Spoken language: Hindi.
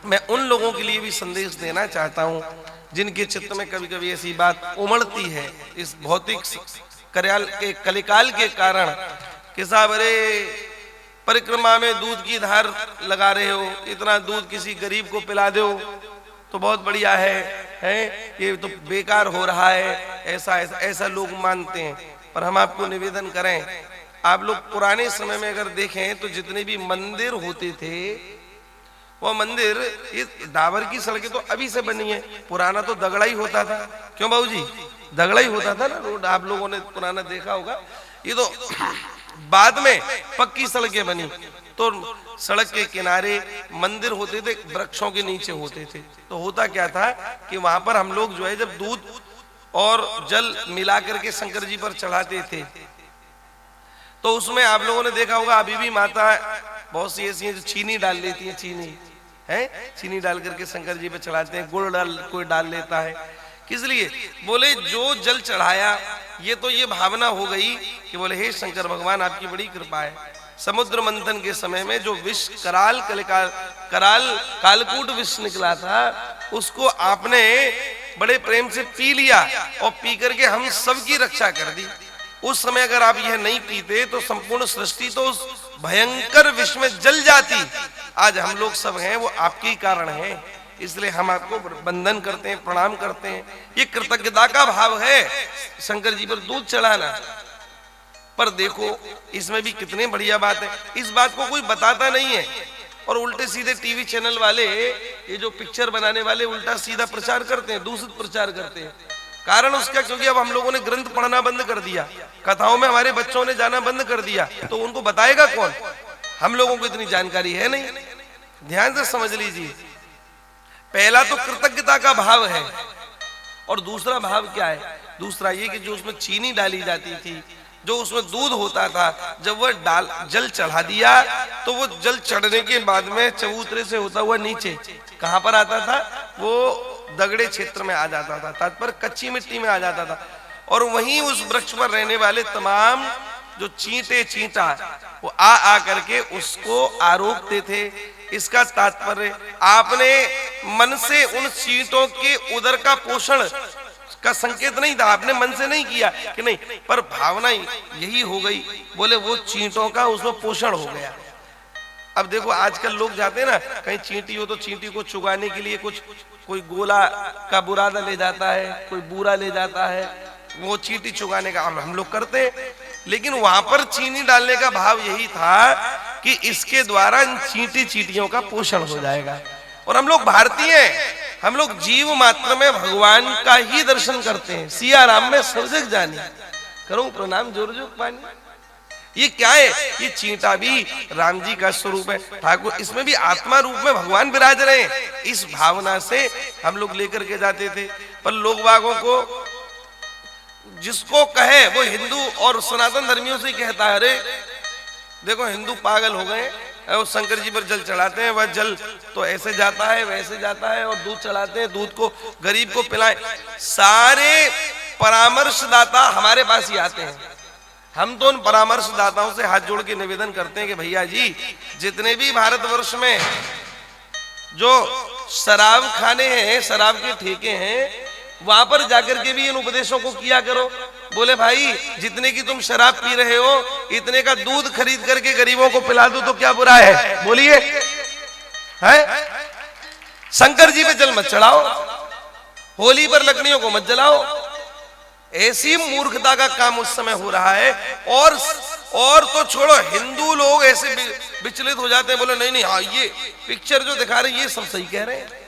मैं उन लोगों के लिए भी संदेश देना चाहता हूं जिनके चित्त में कभी कभी ऐसी बात उमड़ती है इस भौतिक कलिकाल के कारण कि साहब अरे परिक्रमा में दूध की धार लगा रहे हो, इतना दूध किसी गरीब को पिला दो तो बहुत बढ़िया है ये तो बेकार हो रहा है, ऐसा ऐसा ऐसा लोग मानते हैं। पर हम आपको निवेदन करें, आप लोग पुराने समय में अगर देखें तो जितने भी मंदिर होते थे वो मंदिर, ये डाबर की सड़कें तो अभी से बनी है, पुराना तो दगड़ा ही होता था। क्यों बाबूजी, दगड़ा ही होता था ना रोड, आप लोगों ने पुराना देखा होगा। ये तो बाद में पक्की सड़कें बनी, तो सड़क के किनारे मंदिर होते थे, वृक्षों के नीचे होते थे। तो होता क्या था कि वहां पर हम लोग जो है जब दूध और जल मिला करके शंकर जी पर चढ़ाते थे तो उसमें आप लोगों ने देखा होगा अभी भी माता बहुत सी ऐसी हैं जो चीनी डाल लेती हैं, चीनी डाल करके शंकर जी पे चढ़ाते हैं, गुड़ डाल कोई डाल लेता है। किस लिए? बोले जो जल चढ़ाया ये तो ये भावना हो गई कि बोले हे शंकर भगवान आपकी बड़ी कृपा है, समुद्र मंथन के समय में जो विष कराल कालकूट विष निकला था उसको आपने बड़े प्रेम से पी लिया और पी करके हम सबकी रक्षा कर दी। उस समय अगर आप यह नहीं पीते तो संपूर्ण सृष्टि तो उस भयंकर विष में जल जाती। आज हम लोग सब हैं वो आपके ही कारण हैं, इसलिए हम आपको वंदन करते हैं, प्रणाम करते हैं। ये कृतज्ञता का भाव है शंकर जी पर दूध चढ़ाना। पर देखो इसमें भी कितनी बढ़िया बात है, इस बात को कोई बताता नहीं है और उल्टे सीधे टीवी चैनल वाले, ये जो पिक्चर बनाने वाले उल्टा सीधा प्रचार करते हैं, दूषित प्रचार करते हैं। कारण उसका क्योंकि अब हम लोगों ने ग्रंथ पढ़ना बंद कर दिया, कथाओं में हमारे बच्चों ने जाना बंद कर दिया, तो उनको बताएगा कौन? हम लोगों को इतनी जानकारी है नहीं। ध्यान से समझ लीजिए, पहला तो कृतज्ञता का भाव है और दूसरा भाव क्या है? दूसरा ये कि जो उसमें चीनी डाली जाती थी, जो उसमें दूध होता था, जब वह जल चढ़ा दिया तो वो जल चढ़ने के बाद में चबूतरे से होता हुआ नीचे कहां पर आता था? वो दगड़े क्षेत्र में आ जाता था, तात्पर्य कच्ची मिट्टी में आ जाता था। और वहीं उस वृक्ष पर रहने वाले तमाम जो चींटा वो आ करके उसको आरोपते थे। इसका तात्पर्य आपने मन से उन चींटों के उदर का पोषण का संकेत नहीं था, आपने मन से नहीं किया कि नहीं, पर भावना यही हो गई, बोले वो चींटों का उसमें पोषण हो गया। अब देखो आजकल लोग जाते हैं ना कहीं चींटी हो तो चींटी को चुगाने के लिए कोई गोला का बुरादा ले जाता है, कोई बूरा ले जाता है, वो चींटी चुगाने का हम लोग करते हैं। लेकिन वहां पर चीनी डालने का भाव यही था कि इसके द्वारा इन चींटियों का पोषण हो जाएगा। और हम लोग भारतीय हैं, हम लोग जीव मात्र में भगवान का ही दर्शन करते हैं। सिया राम में सब जग जानी, करूं प्रणाम जोर जोर पानी। ये क्या है? ये चींटा भी राम जी का स्वरूप है, ठाकुर इसमें भी आत्मा रूप में भगवान विराज रहे हैं। इस भावना से हम लोग लेकर के जाते थे। पर लोग बागों को जिसको कहे वो हिंदू और सनातन धर्मियों से कहता है, अरे देखो हिंदू पागल हो गए, वो शंकर जी पर जल चढ़ाते हैं, वह जल तो ऐसे जाता है वैसे जाता है, और दूध चढ़ाते हैं, दूध को गरीब को पिलाएं। सारे परामर्शदाता हमारे पास ही आते हैं। हम तो उन परामर्शदाताओं से हाथ जोड़ के निवेदन करते हैं कि भैया जी जितने भी भारतवर्ष में जो शराब खाने हैं, शराब के ठेके हैं, वहां पर जाकर के भी इन उपदेशों को किया करो। बोले भाई जितने की तुम शराब पी रहे हो इतने का दूध खरीद करके गरीबों को पिला दो तो क्या बुरा है? बोलिए, है? शंकर जी पे जल मत चढ़ाओ, होली पर लकड़ियों को मत जलाओ। ऐसी मूर्खता का काम उस समय हो रहा है। और तो छोड़ो, हिंदू लोग ऐसे विचलित हो जाते हैं, बोले नहीं नहीं हाँ ये पिक्चर जो दिखा रहे ये सब सही कह रहे हैं।